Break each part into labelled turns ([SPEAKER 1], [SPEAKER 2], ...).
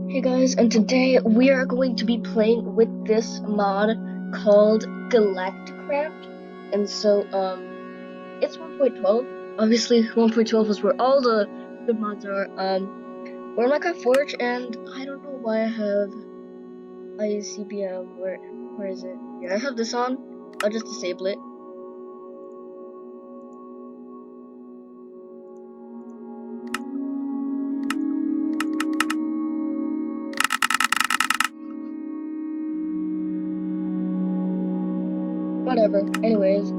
[SPEAKER 1] Hey guys, and today we are going to be playing with this mod called Galacticraft. And so, it's 1.12. Obviously, 1.12 is where all the good mods are. We're in Minecraft Forge, and I don't know why I have ICBM. Where is it? Yeah, I have this on. I'll just disable it. Whatever. Anyways,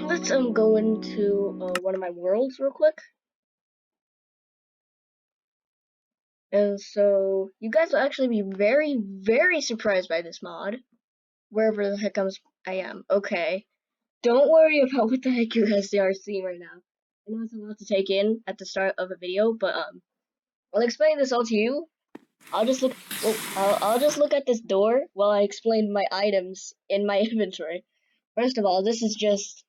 [SPEAKER 1] let's go into one of my worlds real quick. And so you guys will actually be very, very surprised by this mod, wherever the heck I am. Okay, don't worry about what the heck you guys are seeing right now. I know it's a lot to take in at the start of a video, but I'll explain this all to you. I'll just look at this door while I explain my items in my inventory. First of all, this is just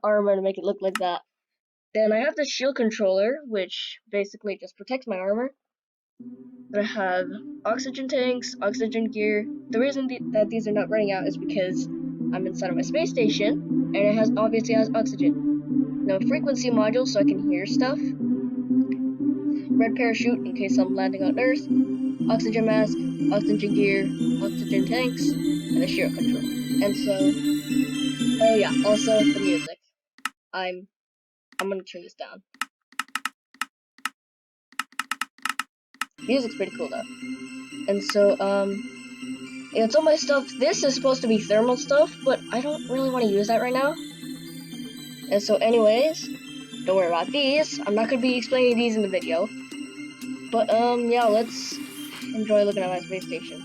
[SPEAKER 1] armor to make it look like that. Then I have the shield controller, which basically just protects my armor. I have oxygen tanks, oxygen gear. The reason that these are not running out is because I'm inside of my space station, and it obviously has oxygen. Now frequency module so I can hear stuff. Red parachute in case I'm landing on Earth. Oxygen mask, oxygen gear, oxygen tanks, and a shield control. And so, oh yeah, also the music. I'm gonna turn this down. Music's pretty cool though. And so, yeah, it's all my stuff. This is supposed to be thermal stuff, but I don't really want to use that right now. And so anyways, don't worry about these. I'm not going to be explaining these in the video. But, yeah, let's enjoy looking at my space station.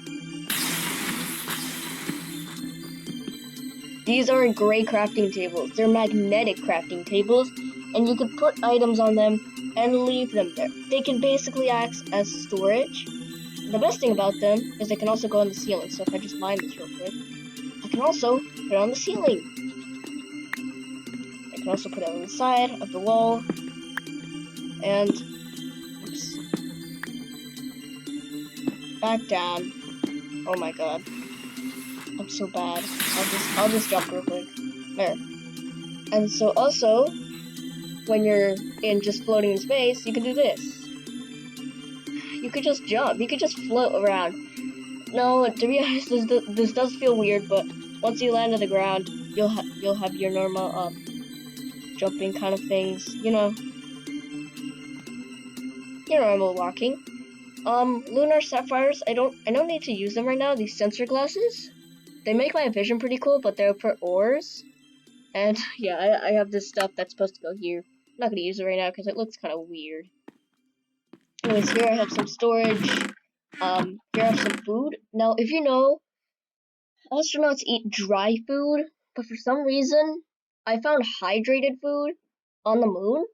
[SPEAKER 1] These aren't gray crafting tables. They're magnetic crafting tables, and you can put items on them and leave them there. They can basically act as storage. The best thing about them is they can also go on the ceiling. So if I just mine this real quick, I can also put it on the ceiling. I can also put it on the side of the wall. And oops. Back down. Oh my god. I'm so bad. I'll just jump real quick. There. And so also, when you're in just floating in space, you can do this. You could just jump. You could just float around. No, to be honest, this does feel weird, but once you land on the ground, you'll have your normal jumping kind of things. You know, your normal walking. Lunar sapphires. I don't need to use them right now. These sensor glasses. They make my vision pretty cool, but they're for ores. And yeah, I have this stuff that's supposed to go here. I'm not gonna use it right now because it looks kind of weird. Anyways, here I have some storage. Here I have some food. Now, if you know, astronauts eat dry food, but for some reason, I found hydrated food on the moon.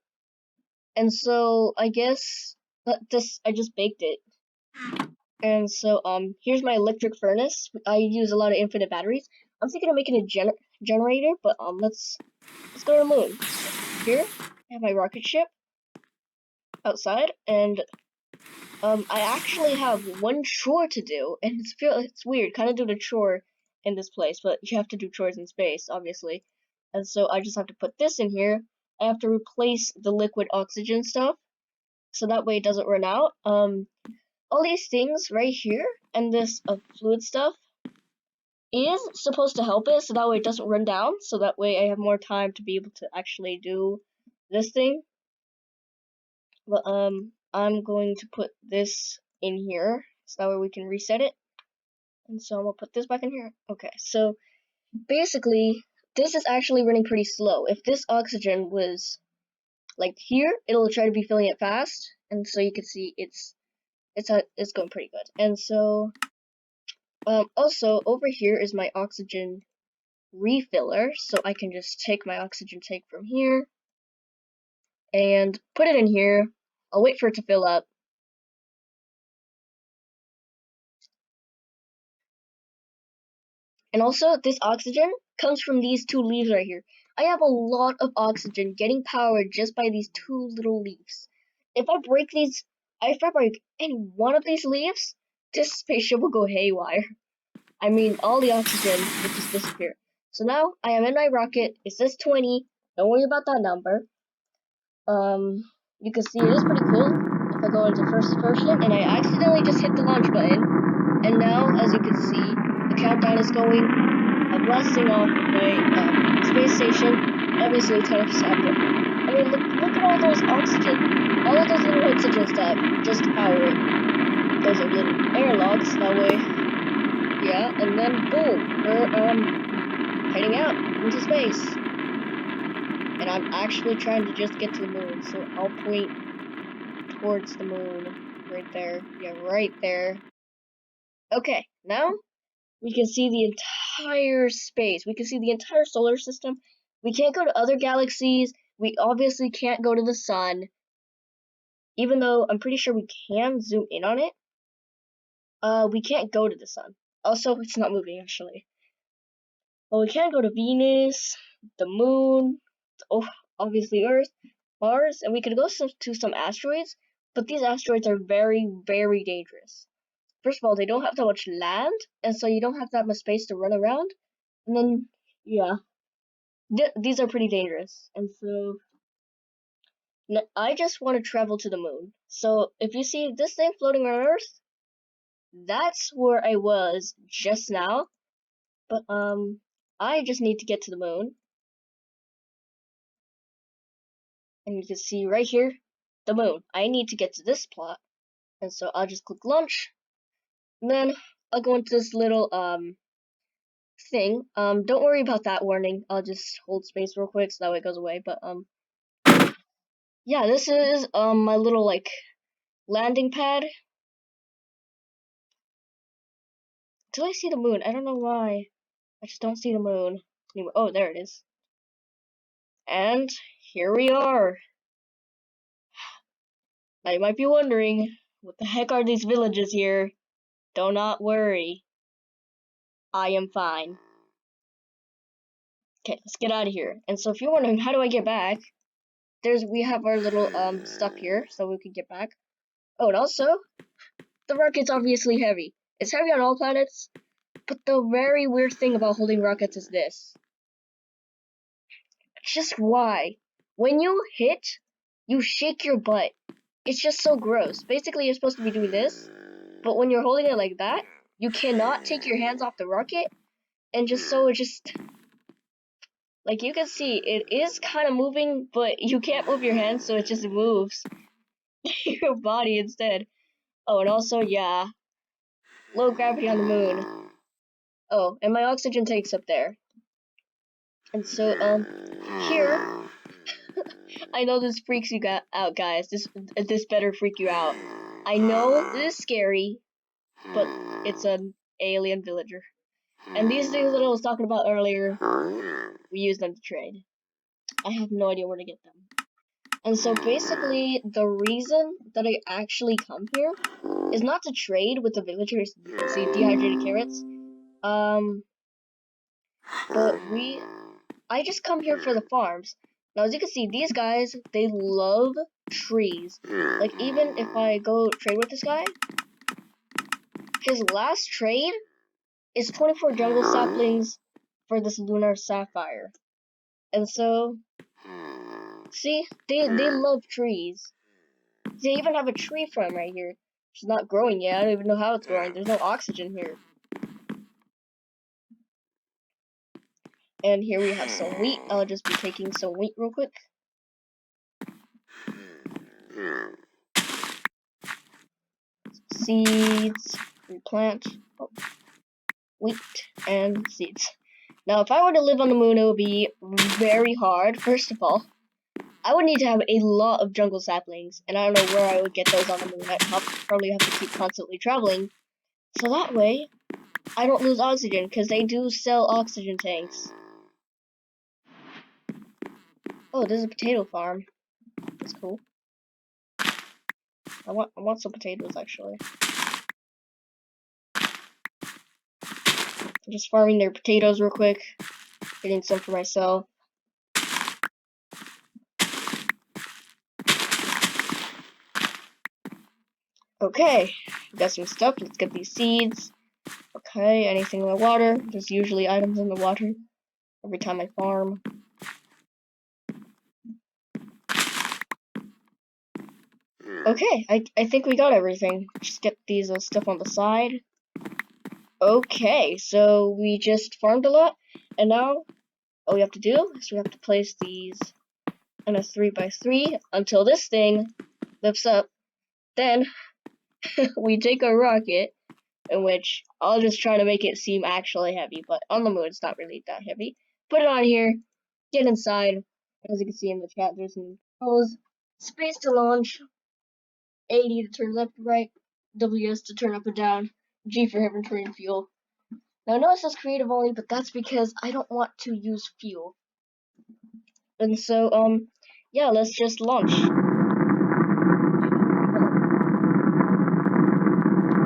[SPEAKER 1] And so I guess I just baked it. And so here's my electric furnace. I use a lot of infinite batteries. I'm thinking of making a generator, but let's go to the moon. Here I have my rocket ship outside, and I actually have one chore to do, and it's weird, kind of doing a chore in this place, but you have to do chores in space, obviously. And so I just have to put this in here. I have to replace the liquid oxygen stuff, so that way it doesn't run out. All these things right here and this fluid stuff is supposed to help it, so that way it doesn't run down, so that way I have more time to be able to actually do this thing. But I'm going to put this in here, so that way we can reset it. And so I'm gonna put this back in here. Okay, so basically, this is actually running pretty slow. If this oxygen was like here, it'll try to be filling it fast, and so you can see it's going pretty good. And so also over here is my oxygen refiller, so I can just take my oxygen tank from here and put it in here. I'll wait for it to fill up. And also, this oxygen comes from these two leaves right here. I have a lot of oxygen getting powered just by these two little leaves. If I break these if I break any one of these leaves, this spaceship will go haywire. I mean, all the oxygen will just disappear. So now I am in my rocket. It says 20. Don't worry about that number. You can see it is pretty cool. If I go into first person, and I accidentally just hit the launch button, and now, as you can see, the countdown is going. I'm blasting off my space station. Obviously, it's kind of separate. I mean, look at all those oxygen. All of those little oxygens that just power it. Those are little airlocks. That way, yeah. And then boom, we're heading out into space. And I'm actually trying to just get to the moon, so I'll point towards the moon. Right there. Yeah, right there. Okay, now we can see the entire space. We can see the entire solar system. We can't go to other galaxies. We obviously can't go to the sun. Even though I'm pretty sure we can zoom in on it. We can't go to the sun. Also, it's not moving, actually. Well, we can go to Venus, the moon, oh, obviously Earth, Mars, and we could go to some asteroids, but these asteroids are very, very dangerous. First of all, they don't have that much land, and so you don't have that much space to run around. And then, yeah, these are pretty dangerous. And so, I just want to travel to the moon. So, if you see this thing floating on Earth, that's where I was just now. But, I just need to get to the moon. And you can see right here, the moon. I need to get to this plot. And so I'll just click launch. And then I'll go into this little, thing. Don't worry about that warning. I'll just hold space real quick so that way it goes away. But, yeah, this is, my little, like, landing pad. Till I see the moon. I don't know why. I just don't see the moon. Anyway, oh, there it is. And here we are. Now you might be wondering, what the heck are these villages here? Do not worry. I am fine. Okay, let's get out of here. And so if you're wondering, how do I get back? We have our little, stuff here, so we can get back. Oh, and also, the rocket's obviously heavy. It's heavy on all planets, but the very weird thing about holding rockets is this. Just why? When you hit, you shake your butt. It's just so gross. Basically, you're supposed to be doing this, but when you're holding it like that, you cannot take your hands off the rocket, and just like you can see, it is kind of moving, but you can't move your hands, so it just moves your body instead. Oh, and also, yeah, low gravity on the moon. Oh, and my oxygen tank's up there. And so, here, I know this freaks you out, guys. This better freak you out. I know this is scary, but it's an alien villager. And these things that I was talking about earlier, we use them to trade. I have no idea where to get them. And so basically, the reason that I actually come here is not to trade with the villagers. You can see dehydrated carrots. But I just come here for the farms. Now, as you can see, these guys, they love trees. Like, even if I go trade with this guy, his last trade is 24 jungle saplings for this lunar sapphire. And so, see, they love trees. They even have a tree farm right here. It's not growing yet. I don't even know how it's growing. There's no oxygen here. And here we have some wheat. I'll just be taking some wheat real quick. Seeds, replant, wheat, and seeds. Now, if I were to live on the moon, it would be very hard. First of all, I would need to have a lot of jungle saplings, and I don't know where I would get those on the moon. I'd probably have to keep constantly traveling. So that way, I don't lose oxygen, because they do sell oxygen tanks. Oh, there's a potato farm. That's cool. I want some potatoes, actually. I'm just farming their potatoes real quick. Getting some for myself. Okay, got some stuff. Let's get these seeds. Okay, anything in the water? There's usually items in the water every time I farm. Okay, I think we got everything. Just get these stuff on the side. Okay, so we just farmed a lot, and now all we have to do is we have to place these in a 3x3 until this thing lifts up. Then we take a rocket, in which I'll just try to make it seem actually heavy, but on the moon it's not really that heavy. Put it on here, get inside. As you can see in the chat, there's some controls. Space to launch, AD to turn left to right, WS to turn up and down, G for inventory and fuel. Now I know it says creative only, but that's because I don't want to use fuel. And so, yeah, let's just launch.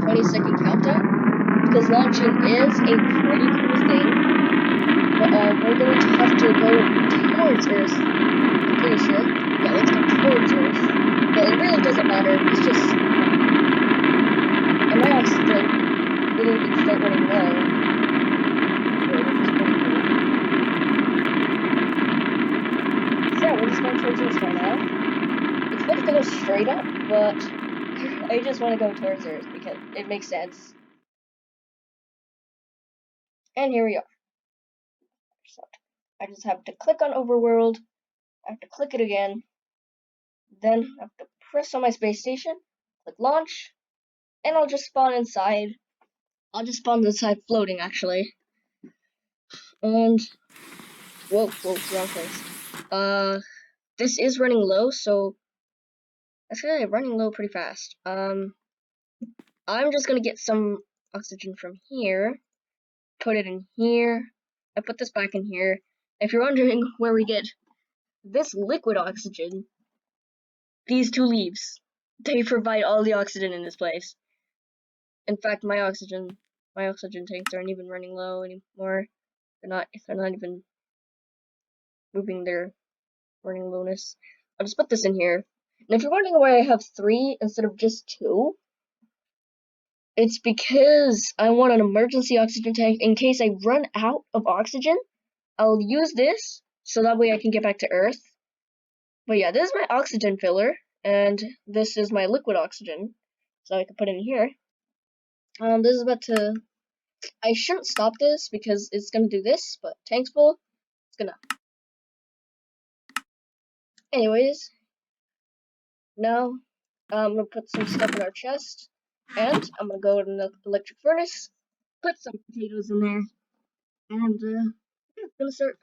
[SPEAKER 1] 20-second countdown, because launching is a pretty cool thing. But we're going to have to go towards Earth. I'm pretty sure. Yeah, let's go towards Earth. Well, it really doesn't matter. It's just, and my oxygen didn't even start running low. Which is pretty cool. So yeah, we're just going towards Earth right now. It's better to go straight up, but I just want to go towards Earth because it makes sense. And here we are. So I just have to click on Overworld. I have to click it again. Then I have to press on my space station, click launch, and I'll just spawn inside. I'll just spawn inside floating, actually. And whoa, wrong place. This is running low, so that's really running low pretty fast. I'm just gonna get some oxygen from here, put it in here, and put this back in here. If you're wondering where we get this liquid oxygen, these two leaves, they provide all the oxygen in this place. In fact, my oxygen tanks aren't even running low anymore. They're not even moving their running lowness. I'll just put this in here. And if you're wondering why I have 3 instead of just 2, it's because I want an emergency oxygen tank in case I run out of oxygen. I'll use this so that way I can get back to Earth. But yeah, this is my oxygen filler, and this is my liquid oxygen, so I can put in here. This is about to. I shouldn't stop this because it's gonna do this, but tank's full. It's gonna. Anyways, now I'm gonna put some stuff in our chest, and I'm gonna go in the electric furnace, put some potatoes in there, and yeah, it's gonna start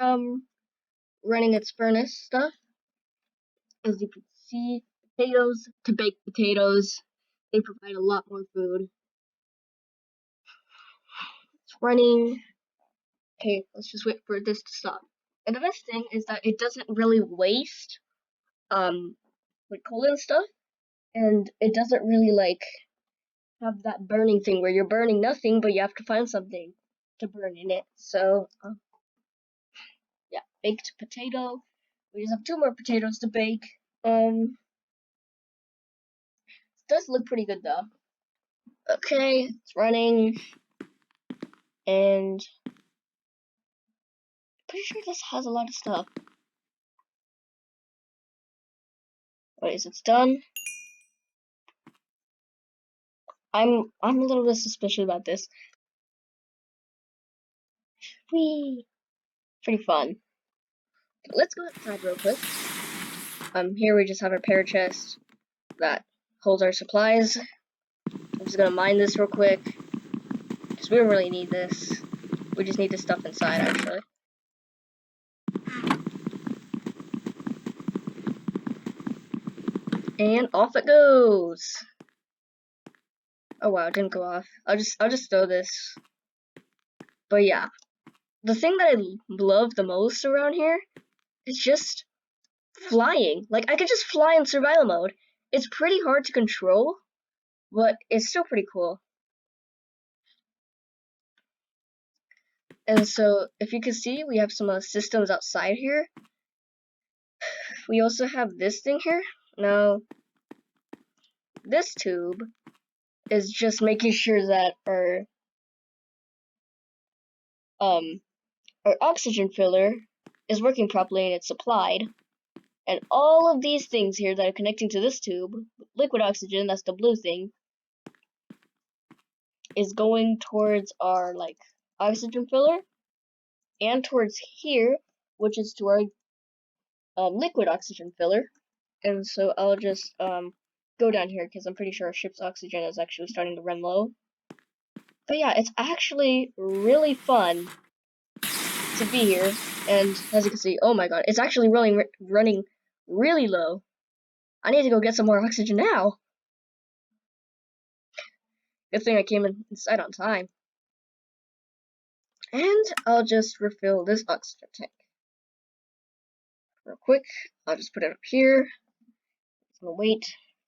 [SPEAKER 1] running its furnace stuff. As you can see, potatoes to bake potatoes. They provide a lot more food. It's running. Okay, let's just wait for this to stop. And the best thing is that it doesn't really waste like coal and stuff, and it doesn't really like have that burning thing where you're burning nothing, but you have to find something to burn in it. So yeah, baked potato. We just have 2 more potatoes to bake. It does look pretty good though. Okay, it's running, and pretty sure this has a lot of stuff. What is it's done? I'm a little bit suspicious about this. Whee! Pretty fun. Let's go outside real quick. Here we just have our pear chest that holds our supplies. I'm just gonna mine this real quick, because we don't really need this. We just need the stuff inside, actually. And off it goes! Oh wow, it didn't go off. I'll just throw this. But yeah, the thing that I love the most around here is just flying. Like, I could just fly in survival mode. It's pretty hard to control, but it's still pretty cool. And so, if you can see, we have some systems outside here. We also have this thing here. Now, this tube is just making sure that our oxygen filler is working properly and it's supplied. And all of these things here that are connecting to this tube, liquid oxygen, that's the blue thing, is going towards our like oxygen filler, and towards here, which is to our liquid oxygen filler. And so I'll just go down here because I'm pretty sure our ship's oxygen is actually starting to run low. But yeah, it's actually really fun to be here. And as you can see, oh my god, it's actually running really low. I need to go get some more oxygen now. Good thing I came inside on time. And I'll just refill this oxygen tank real quick. I'll just put it up here. I'm gonna wait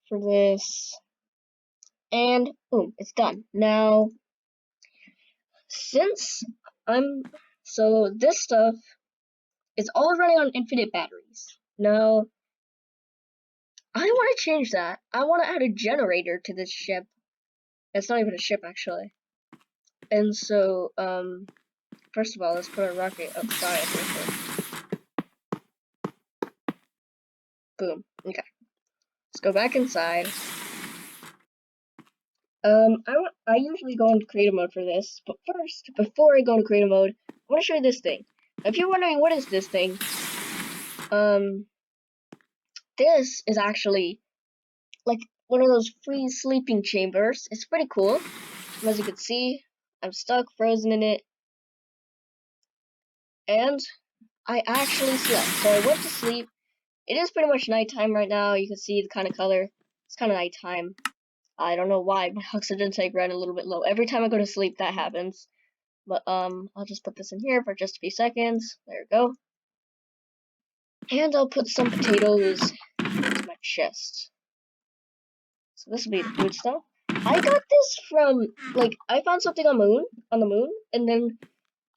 [SPEAKER 1] for this. And boom, it's done. Now, since so this stuff is all running on infinite batteries. Now, I don't want to change that. I want to add a generator to this ship. It's not even a ship, actually. And so, first of all, let's put a rocket outside real quick. Boom. Okay. Let's go back inside. I usually go into creative mode for this, but first, before I go into creative mode, I want to show you this thing. Now, if you're wondering what is this thing, this is actually like one of those free sleeping chambers. It's pretty cool. As you can see, I'm stuck, frozen in it, and I actually slept. So I went to sleep. It is pretty much nighttime right now. You can see the kind of color. It's kind of nighttime. I don't know why my oxygen tank ran a little bit low. Every time I go to sleep, that happens. But I'll just put this in here for just a few seconds. There we go. And I'll put some potatoes into my chest. So this will be the food stuff. I got this from like I found something on the moon, and then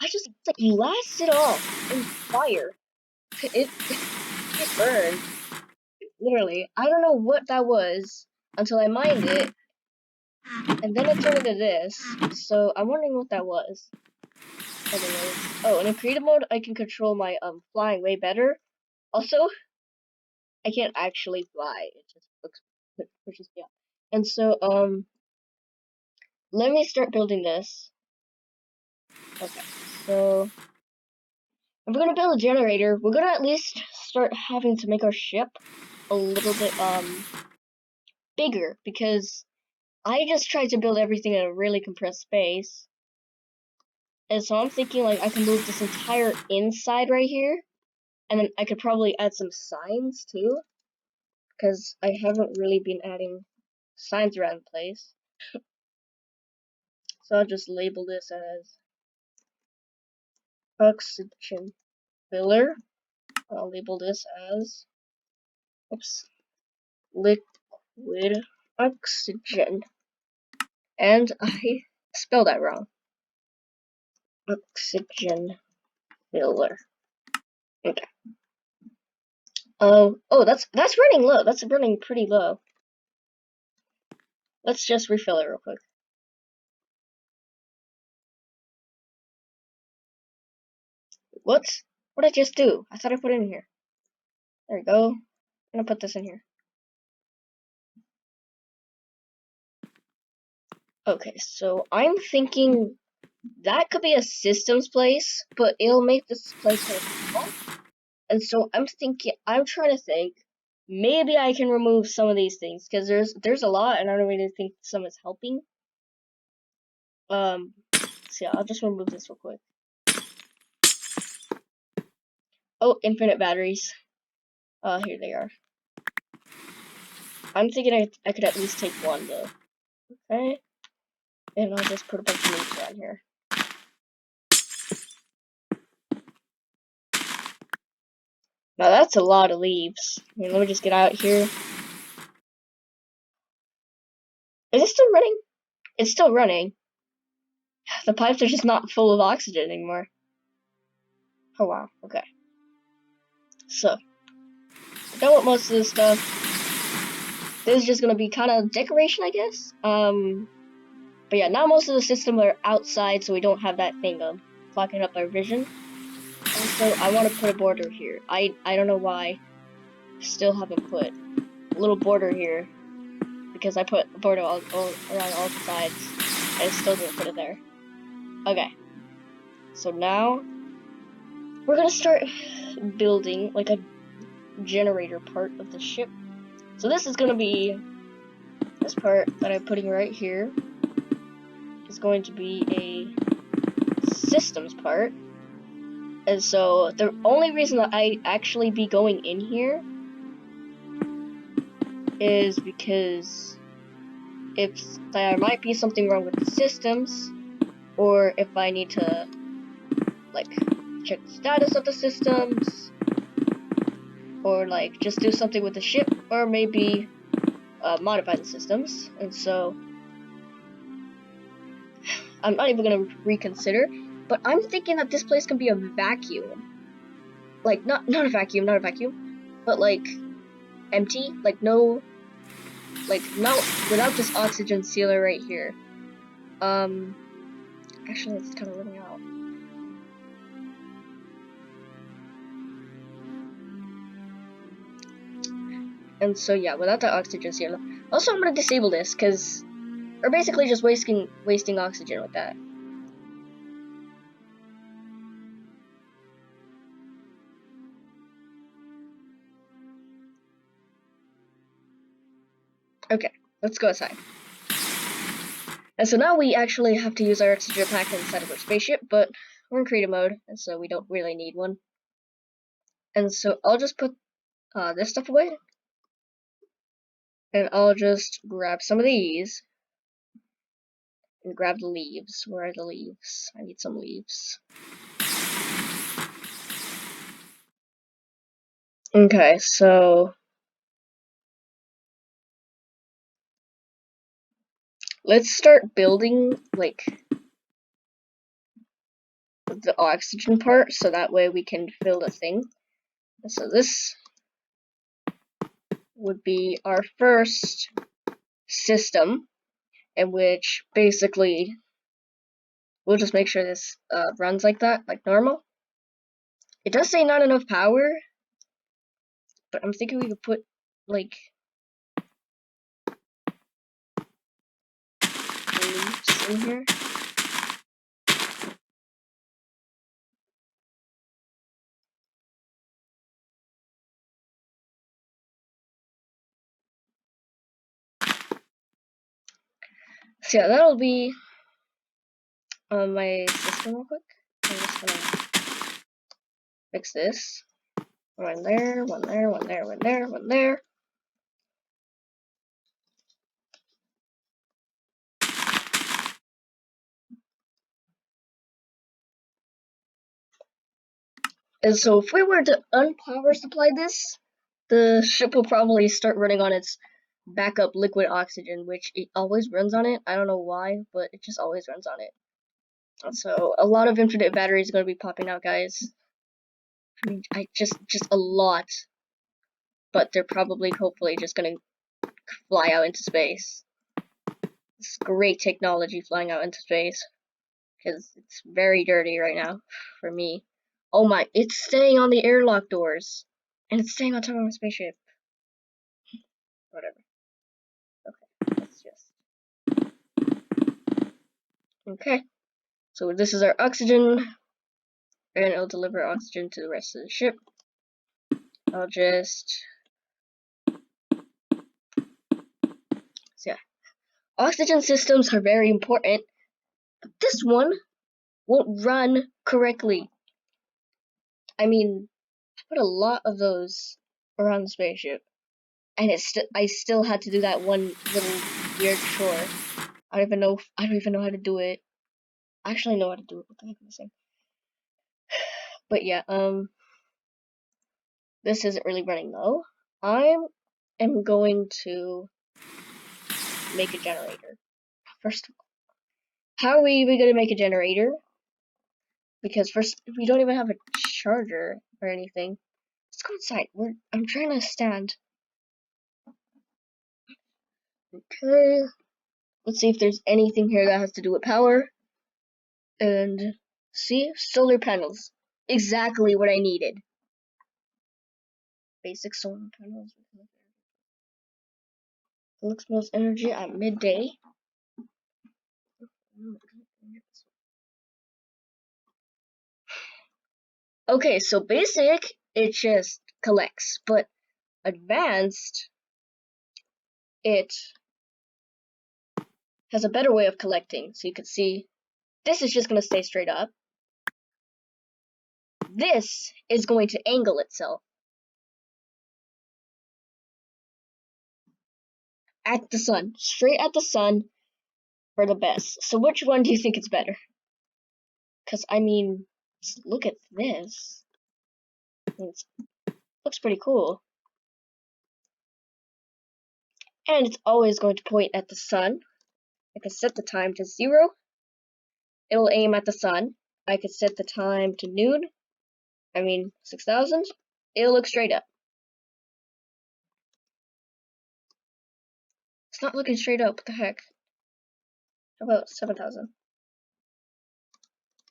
[SPEAKER 1] I just like blasted off in fire. It burned. Literally. I don't know what that was until I mined it, and then it turned into this. So I'm wondering what that was. Anyways. Oh, and in creative mode I can control my flying way better. Also, I can't actually fly. It just looks pushes me up. And so let me start building this. Okay, so if we're gonna build a generator, we're gonna at least start having to make our ship a little bit bigger, because I just tried to build everything in a really compressed space. And so I'm thinking like I can move this entire inside right here, and then I could probably add some signs too, because I haven't really been adding signs around the place. So I'll just label this as oxygen filler. I'll label this as liquid oxygen. And I spelled that wrong. Oxygen filler. Okay. Oh, that's running low. That's running pretty low. Let's just refill it real quick. What did I just do? I thought I put it in here. There we go. I'm gonna put this in here. Okay, so I'm thinking that could be a systems place, but it'll make this place kind of small. And so I'm trying to think, maybe I can remove some of these things, because there's a lot, and I don't really think some is helping. So yeah, I'll just remove this real quick. Oh, infinite batteries. Here they are. I'm thinking I could at least take one though. Okay. And I'll just put a bunch of leaves around here. Now that's a lot of leaves. I mean, let me just get out here. Is it still running? It's still running. The pipes are just not full of oxygen anymore. Oh wow, okay. So, done with most of this stuff. This is just gonna be kind of decoration, I guess. But yeah, now most of the systems are outside, so we don't have that thing of blocking up our vision. Also, I want to put a border here. I don't know why. Still haven't put a little border here because I put a border all around all the sides. I still didn't put it there. Okay. So now we're gonna start building like a generator part of the ship. So this is gonna be this part that I'm putting right here is going to be a systems part. And so the only reason that I actually be going in here is because if there might be something wrong with the systems, or if I need to like check the status of the systems, or like just do something with the ship, or maybe modify the systems. And so I'm not even gonna reconsider, but I'm thinking that this place can be a vacuum. Like not a vacuum, but like empty, like no, like not without this oxygen sealer right here. Actually it's kind of running out. And so yeah, without the oxygen sealer. Also, I'm gonna disable this because we're basically just wasting oxygen with that. Okay, let's go outside. And so now we actually have to use our oxygen pack inside of our spaceship, but we're in creative mode, and so we don't really need one. And so I'll just put this stuff away, and I'll just grab some of these, and grab the leaves. Where are the leaves? I need some leaves. Okay, so let's start building, like, the oxygen part, so that way we can fill the thing. And so this would be our first system, in which basically we'll just make sure this runs like that, like normal. It does say not enough power, but I'm thinking we could put like leaves in here. So yeah, that'll be on my system real quick. I'm just gonna fix this. One there, one there, one there, one there, one there. And so if we were to unpower supply this, the ship will probably start running on its backup liquid oxygen, which it always runs on it. I don't know why, but it just always runs on it. And so a lot of infinite batteries are going to be popping out, guys. I mean, just a lot. But they're probably, hopefully, just going to fly out into space. It's great technology flying out into space. Because it's very dirty right now for me. Oh my, it's staying on the airlock doors. And it's staying on top of my spaceship. Whatever. Okay, let's just... Okay. So this is our oxygen. And it'll deliver oxygen to the rest of the ship. I'll just... So yeah. Oxygen systems are very important. But this one won't run correctly. I mean, I put a lot of those around the spaceship. And I still had to do that one little weird chore. I don't even know how to do it. I actually know how to do it. What the heck am I saying? But yeah, this isn't really running though. I am going to make a generator. First of all, how are we even gonna make a generator? Because first, we don't even have a charger or anything. Let's go inside. I'm trying to stand. Okay. Let's see if there's anything here that has to do with power. And see, solar panels. Exactly what I needed. Basic solar panels. Collects most energy at midday. Okay, so basic, it just collects, but advanced, it has a better way of collecting. So you can see, this is just going to stay straight up. This is going to angle itself at the sun, straight at the sun for the best. So which one do you think is better? Because, I mean, look at this. It looks pretty cool. And it's always going to point at the sun. I can set the time to 0. It'll aim at the sun. I could set the time to noon. 6,000. It'll look straight up. It's not looking straight up. What the heck? How about 7,000?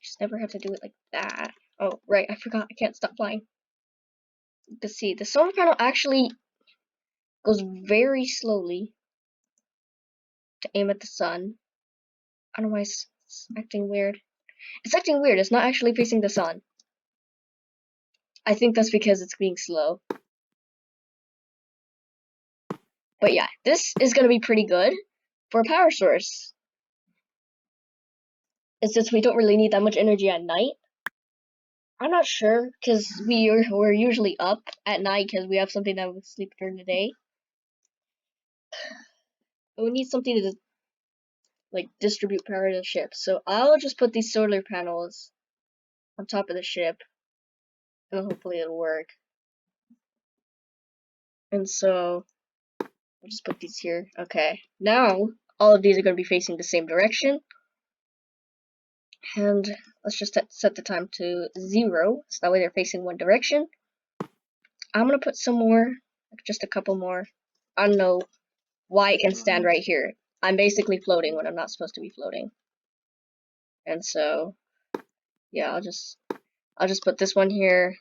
[SPEAKER 1] Just never have to do it like that. Oh, right. I forgot. I can't stop flying. You can see the solar panel actually goes very slowly to aim at the sun. I don't know why it's acting weird. It's acting weird. It's not actually facing the sun. I think that's because it's being slow. But yeah, this is going to be pretty good for a power source. It's just we don't really need that much energy at night. I'm not sure, because we're usually up at night because we have something that we sleep during the day. But we need something to like distribute power to the ship. So I'll just put these solar panels on top of the ship, and hopefully it'll work. And so I'll just put these here. Okay, now all of these are going to be facing the same direction. And let's just set the time to 0, so that way they're facing one direction. I'm gonna put some more, just a couple more. I don't know why it can stand right here. I'm basically floating when I'm not supposed to be floating. And so, yeah, I'll just put this one here.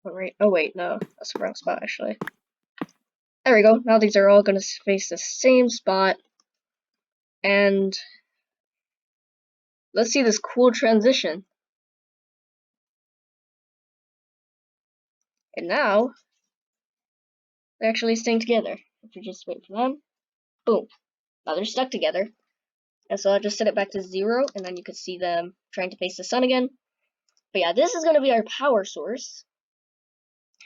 [SPEAKER 1] Right. Oh wait, no, that's the wrong spot actually. There we go. Now these are all gonna face the same spot. And let's see this cool transition. And now they're actually staying together. If you just wait for them, boom. Now they're stuck together. And so I'll just set it back to 0, and then you can see them trying to face the sun again. But yeah, this is going to be our power source.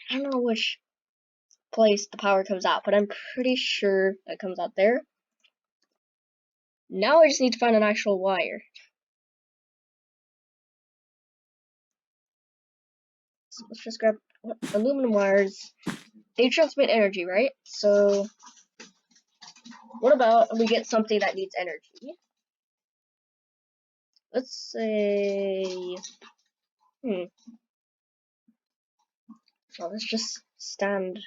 [SPEAKER 1] I don't know which place the power comes out, but I'm pretty sure it comes out there. Now I just need to find an actual wire. So let's just grab aluminum wires. They transmit energy, right? So what about we get something that needs energy? Let's say, well, let's just stand.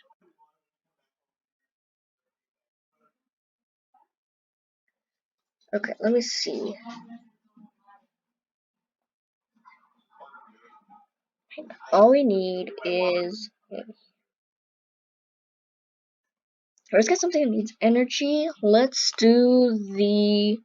[SPEAKER 1] Okay, let me see. All we need is, let's get something that needs energy. Let's do the,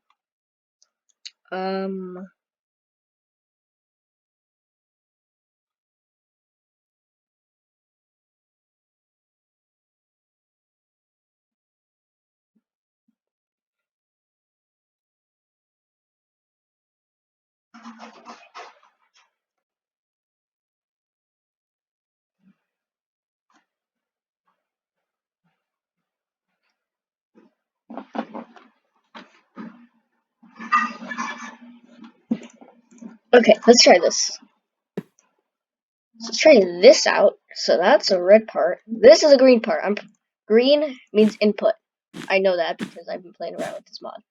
[SPEAKER 1] okay, let's try this. Let's try this out. So that's a red part. This is a green part. Green means input. I know that because I've been playing around with this mod.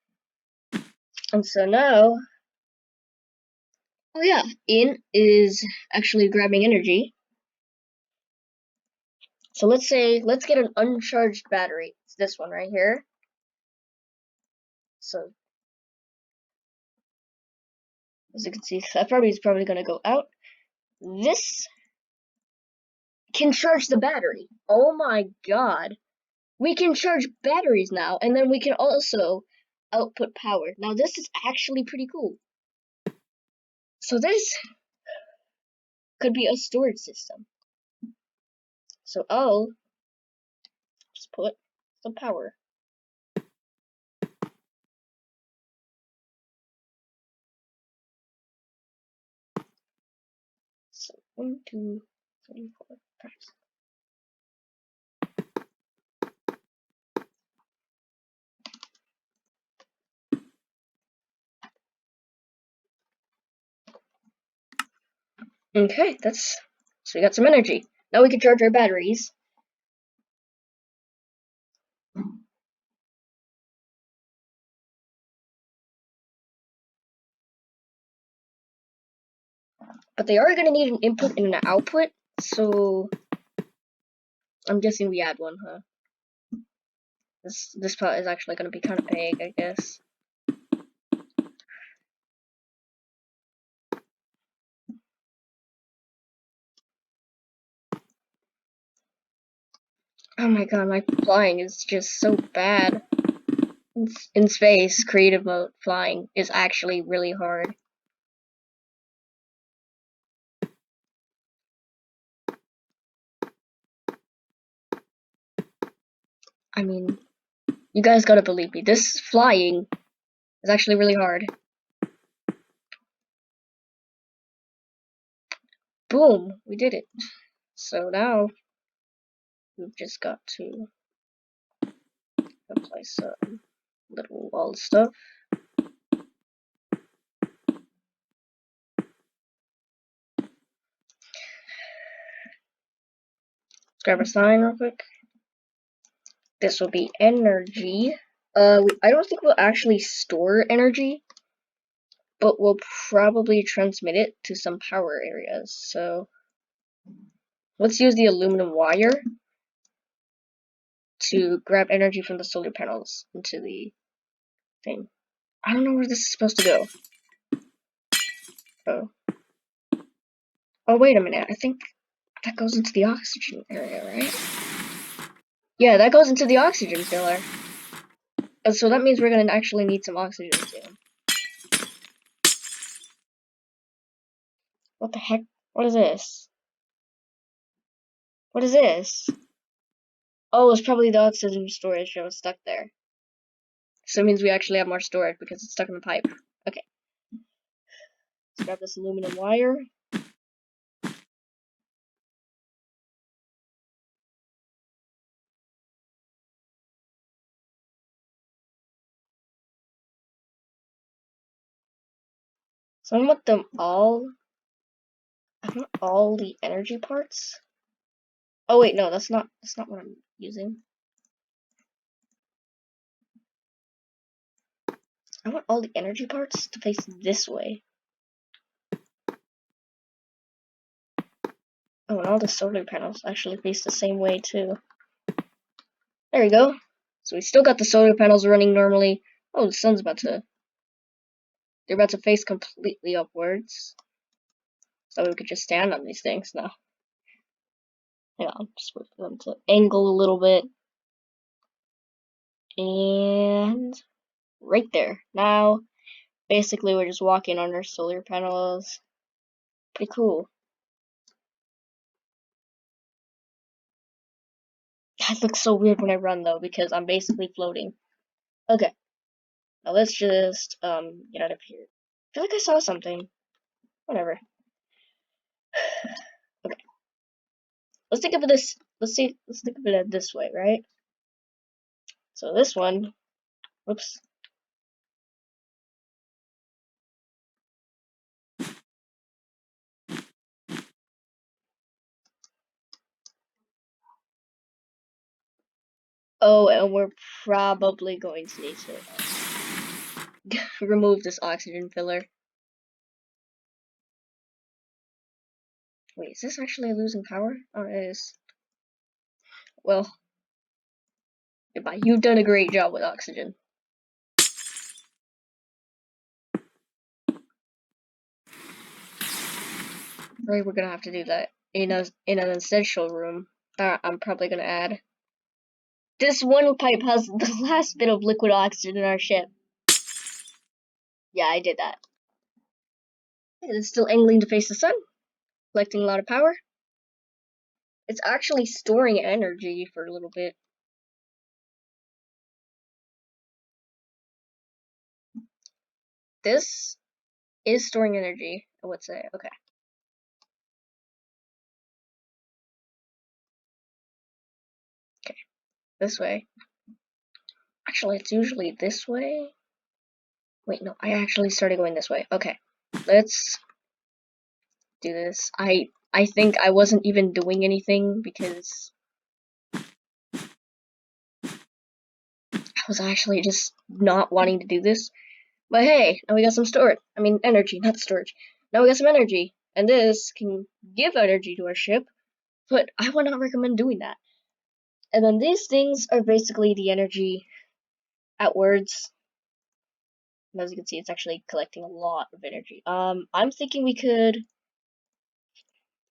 [SPEAKER 1] And so now, oh yeah, in is actually grabbing energy. So let's get an uncharged battery. It's this one right here. So as you can see, that is probably gonna go out. This can charge the battery. Oh my god. We can charge batteries now, and then we can also output power. Now this is actually pretty cool. So this could be a storage system. So I'll just put some power. So 1, 2, 3, 4, 5. Okay, so we got some energy. Now we can charge our batteries. But they are going to need an input and an output, so I'm guessing we add one, huh? This part is actually going to be kind of big, I guess. Oh my god, my flying is just so bad. In space, creative mode flying is actually really hard. I mean, you guys gotta believe me, this flying is actually really hard. Boom, we did it. So now, we've just got to apply some little wall stuff. Let's grab a sign real quick. This will be energy. I don't think we'll actually store energy, but we'll probably transmit it to some power areas. So let's use the aluminum wire to grab energy from the solar panels into the thing. I don't know where this is supposed to go. Oh. Oh, wait a minute. I think that goes into the oxygen area, right? Yeah, that goes into the oxygen filler. So that means we're gonna actually need some oxygen soon. What the heck? What is this? What is this? Oh, it's probably the oxygen storage that was stuck there. So it means we actually have more storage because it's stuck in the pipe. Okay. Let's grab this aluminum wire. So I want them all. I want all the energy parts. Oh wait, no, that's not what I'm using. I want all the energy parts to face this way. Oh, and all the solar panels actually face the same way too. There we go. So we still got the solar panels running normally. Oh, the sun's they're about to face completely upwards. So we could just stand on these things now. Hang on, just wait for them to angle a little bit. And right there. Now, basically we're just walking on our solar panels. Pretty cool. That looks so weird when I run though, because I'm basically floating. Okay. Now let's just get out of here. I feel like I saw something. Whatever. Okay. Let's think of this. Let's think of it this way, right? So this one. Whoops. Oh, and we're probably going to need to remove this oxygen filler. Wait, is this actually losing power? Oh, it is. Well, goodbye. You've done a great job with oxygen. Right, we're gonna have to do that in an essential room that I'm probably gonna add. This one pipe has the last bit of liquid oxygen in our ship. Yeah, I did that. It's still angling to face the sun, collecting a lot of power. It's actually storing energy for a little bit. This is storing energy, I would say. Okay. Okay. This way. Actually, it's usually this way. Wait, no, I actually started going this way. Okay. Let's do this. I think I wasn't even doing anything because I was actually just not wanting to do this. But hey, now we got some storage. I mean, energy, not storage. Now we got some energy. And this can give energy to our ship, but I would not recommend doing that. And then these things are basically the energy outwards. And as you can see, it's actually collecting a lot of energy. I'm thinking we could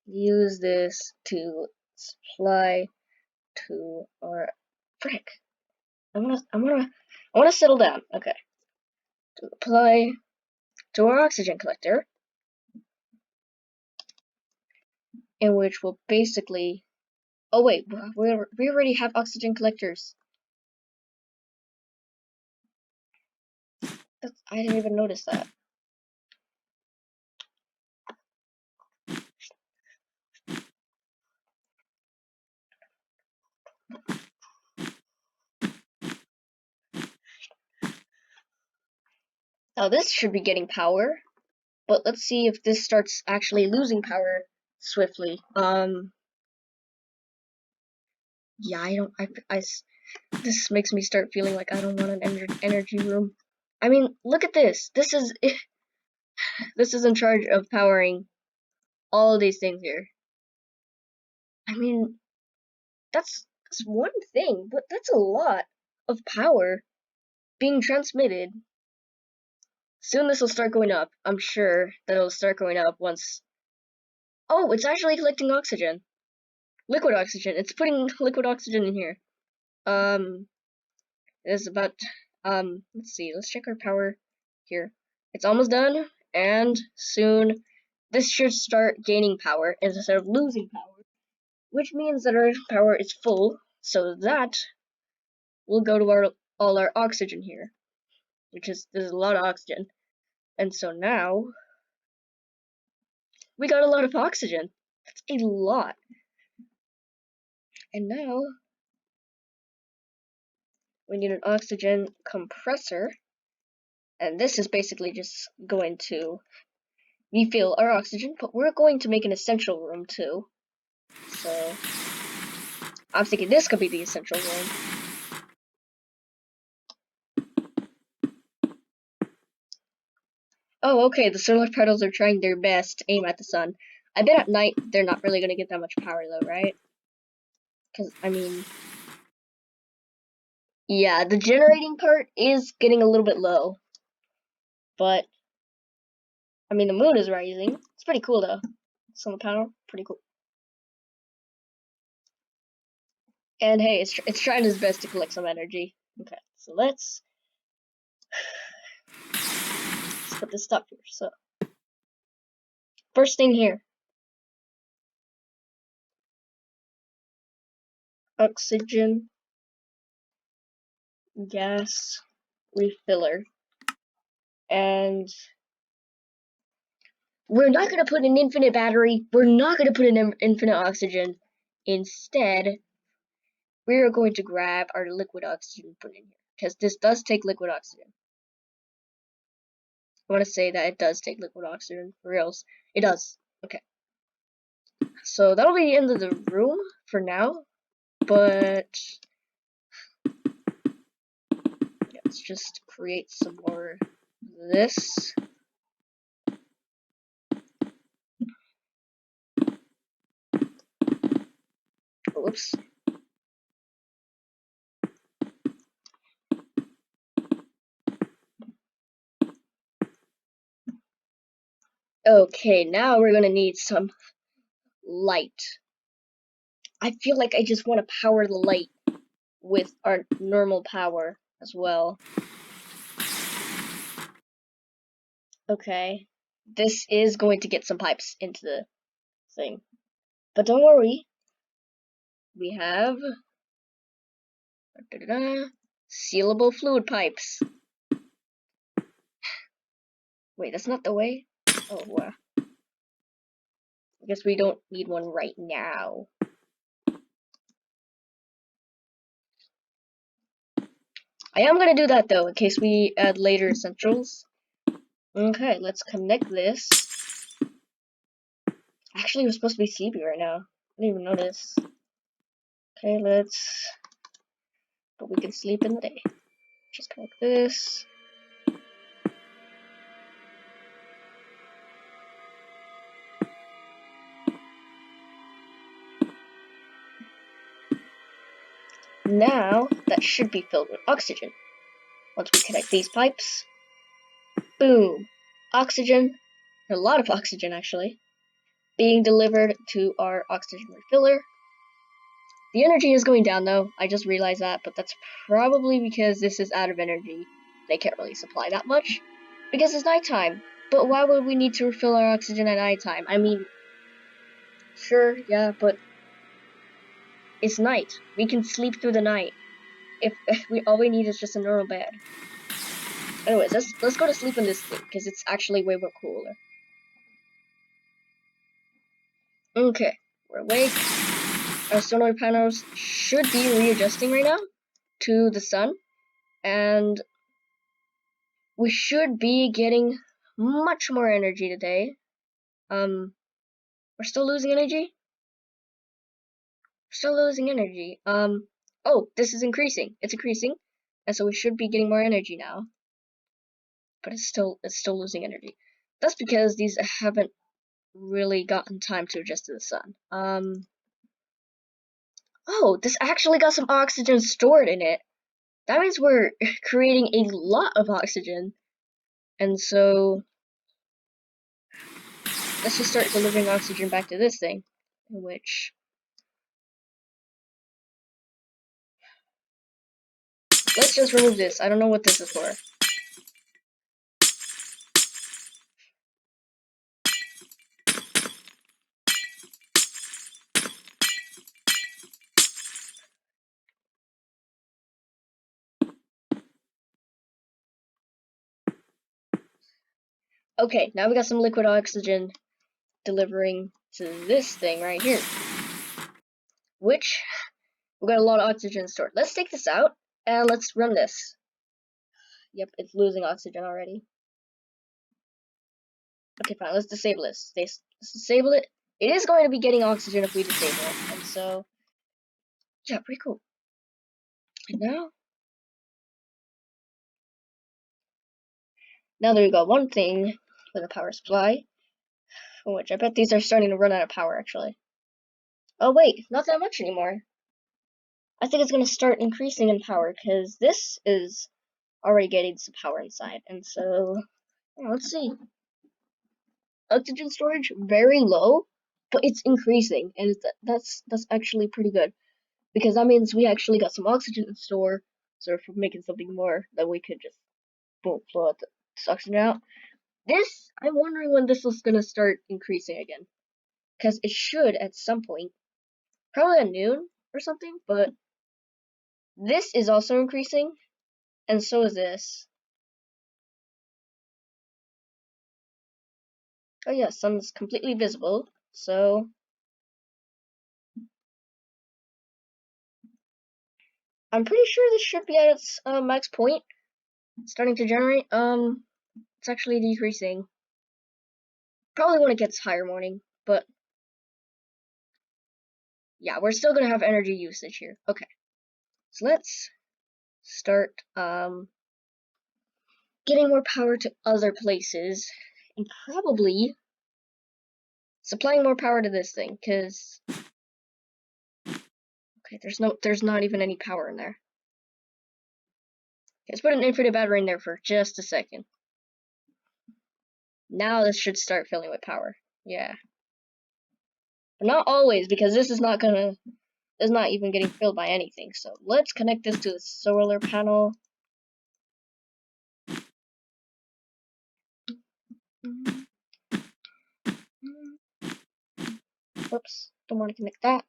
[SPEAKER 1] use this to supply to our frick. I wanna settle down. Okay. To apply to our oxygen collector, in which will basically. Oh wait, we already have oxygen collectors. I didn't even notice that. Now this should be getting power, but let's see if this starts actually losing power swiftly. Yeah, this makes me start feeling like I don't want an energy room. I mean, look at this. This is in charge of powering all of these things here. I mean, that's one thing, but that's a lot of power being transmitted. Soon this will start going up. I'm sure that it'll start going up once. Oh, it's actually collecting oxygen. Liquid oxygen. It's putting liquid oxygen in here. It's about, let's see, let's check our power here. It's almost done, and soon this should start gaining power instead of losing power, which means that our power is full, so that will go to all our oxygen here, which is, there's a lot of oxygen. And so now, we got a lot of oxygen. That's a lot. And now, we need an oxygen compressor, and this is basically just going to refill our oxygen, but we're going to make an essential room too. So I'm thinking this could be the essential room. Oh, okay, the solar panels are trying their best to aim at the sun. I bet at night they're not really gonna get that much power though, right? Because, I mean, yeah, the generating part is getting a little bit low. But, I mean, the moon is rising. It's pretty cool though. Solar panel, pretty cool. And hey, it's trying its best to collect some energy. Okay, so let's put this stuff here. So, first thing here, oxygen gas refiller. And we're not going to put an infinite battery. We're not going to put an infinite oxygen. Instead, we're going to grab our liquid oxygen and put it in here. Because this does take liquid oxygen. I want to say that it does take liquid oxygen. For reals. It does. Okay. So that'll be the end of the room for now. But let's just create some more of this. Whoops. Okay, now we're gonna need some light. I feel like I just want to power the light with our normal power as well. Okay. This is going to get some pipes into the thing. But don't worry. We have sealable fluid pipes. Wait, that's not the way? Oh, wow. I guess we don't need one right now. I am gonna do that though, in case we add later essentials. Okay, let's connect this. Actually, we're supposed to be sleepy right now. I didn't even notice. Okay, but we can sleep in the day. Just connect this. Now, that should be filled with oxygen. Once we connect these pipes, boom! Oxygen, a lot of oxygen actually, being delivered to our oxygen refiller. The energy is going down though, I just realized that, but that's probably because this is out of energy. They can't really supply that much, because it's nighttime. But why would we need to refill our oxygen at nighttime? I mean, sure, yeah, but it's night. We can sleep through the night. If all we need is just a normal bed. Anyways, let's go to sleep in this thing, because it's actually way more cooler. Okay, we're awake. Our solar panels should be readjusting right now to the sun, and we should be getting much more energy today. We're still losing energy? Still losing energy. Oh, this is increasing. It's increasing, and so we should be getting more energy now. But it's still losing energy. That's because these haven't really gotten time to adjust to the sun. Oh, this actually got some oxygen stored in it. That means we're creating a lot of oxygen. And so, let's just start delivering oxygen back to this thing. Which, let's just remove this. I don't know what this is for. Okay, now we got some liquid oxygen delivering to this thing right here. Which, we got a lot of oxygen stored. Let's take this out, and let's run this. Yep, it's losing oxygen already. Okay, fine, let's disable this. Let's disable it. It is going to be getting oxygen if we disable it, and so, yeah, pretty cool. And now that we've got one thing with a power supply, which I bet these are starting to run out of power, actually. Oh wait, not that much anymore. I think it's going to start increasing in power, because this is already getting some power inside, and so, yeah, let's see. Oxygen storage, very low, but it's increasing, and that's actually pretty good, because that means we actually got some oxygen in store, so if we're making something more, then we could just, boom, blow out this oxygen out. This, I'm wondering when this is going to start increasing again, because it should at some point, probably at noon or something, but this is also increasing, and so is this. Oh yeah, sun's completely visible, so I'm pretty sure this should be at its max point, starting to generate. It's actually decreasing. Probably when it gets higher morning, but yeah, we're still gonna have energy usage here. Okay, so let's start getting more power to other places, and probably supplying more power to this thing, because okay, there's not even any power in there. Okay, let's put an infinite battery in there for just a second. Now this should start filling with power. Yeah. But not always, because this is not even getting filled by anything. So let's connect this to the solar panel. Oops, don't want to connect that.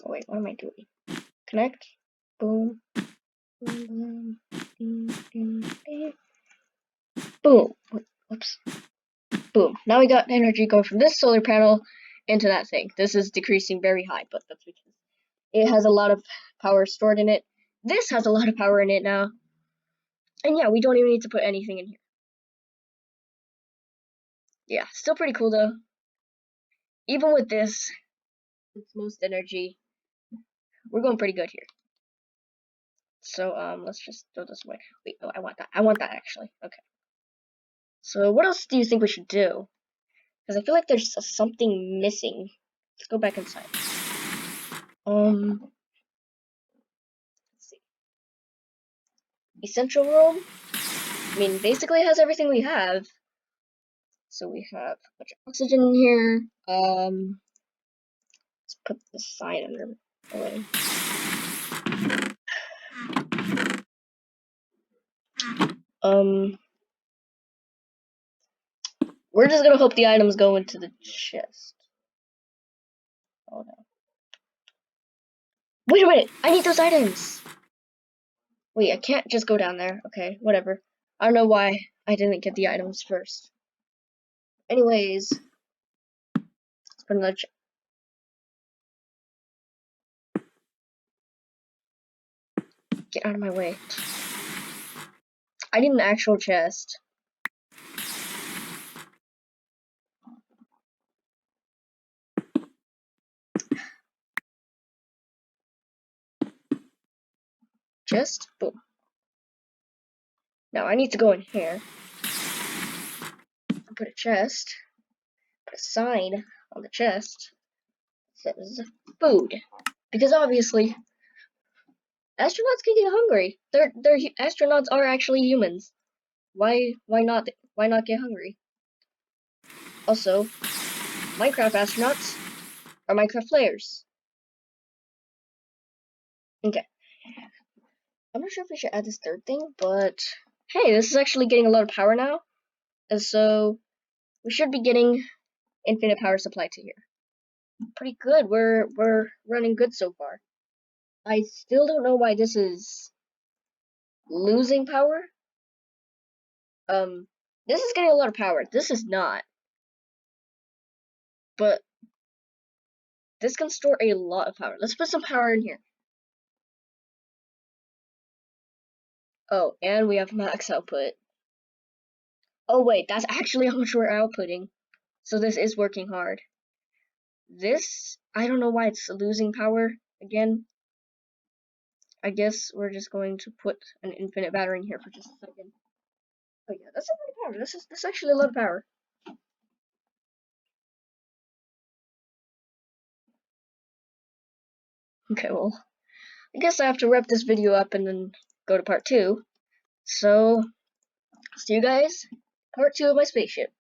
[SPEAKER 1] Oh wait, what am I doing? Connect. Boom. Boom. Boom. Boom. Boom. Boom. Whoops. Boom. Now we got energy going from this solar panel into that thing. This is decreasing very high, but that's because it has a lot of power stored in it. This has a lot of power in it now. And yeah, we don't even need to put anything in here. Yeah, still pretty cool though. Even with this, it's most energy. We're going pretty good here. So let's just throw this away. Wait, oh, I want that. I want that actually. Okay. So what else do you think we should do? Because I feel like there's something missing. Let's go back inside. Let's see. Essential room. I mean, basically it has everything we have. So we have a bunch of oxygen in here. Let's put the sign under away. We're just gonna hope the items go into the chest. Oh no. Wait a minute! I need those items! Wait, I can't just go down there. Okay, whatever. I don't know why I didn't get the items first. Anyways, let's put another get out of my way. I need an actual chest. Chest? Boom. Now I need to go in here. Put a chest. Put a sign on the chest. It says food. Because obviously, astronauts can get hungry. Astronauts are actually humans. Why not get hungry? Also, Minecraft astronauts are Minecraft players. Okay. I'm not sure if we should add this third thing, but hey, this is actually getting a lot of power now. And so we should be getting infinite power supply to here. Pretty good. We're running good so far. I still don't know why this is losing power. This is getting a lot of power. This is not. But this can store a lot of power. Let's put some power in here. Oh, and we have max output. Oh wait, that's actually how much we're outputting. So this is working hard. This, I don't know why it's losing power again. I guess we're just going to put an infinite battery in here for just a second. Oh yeah, that's a lot of power. That's actually a lot of power. Okay, well, I guess I have to wrap this video up and then go to part 2. So, see you guys, part 2 of my spaceship.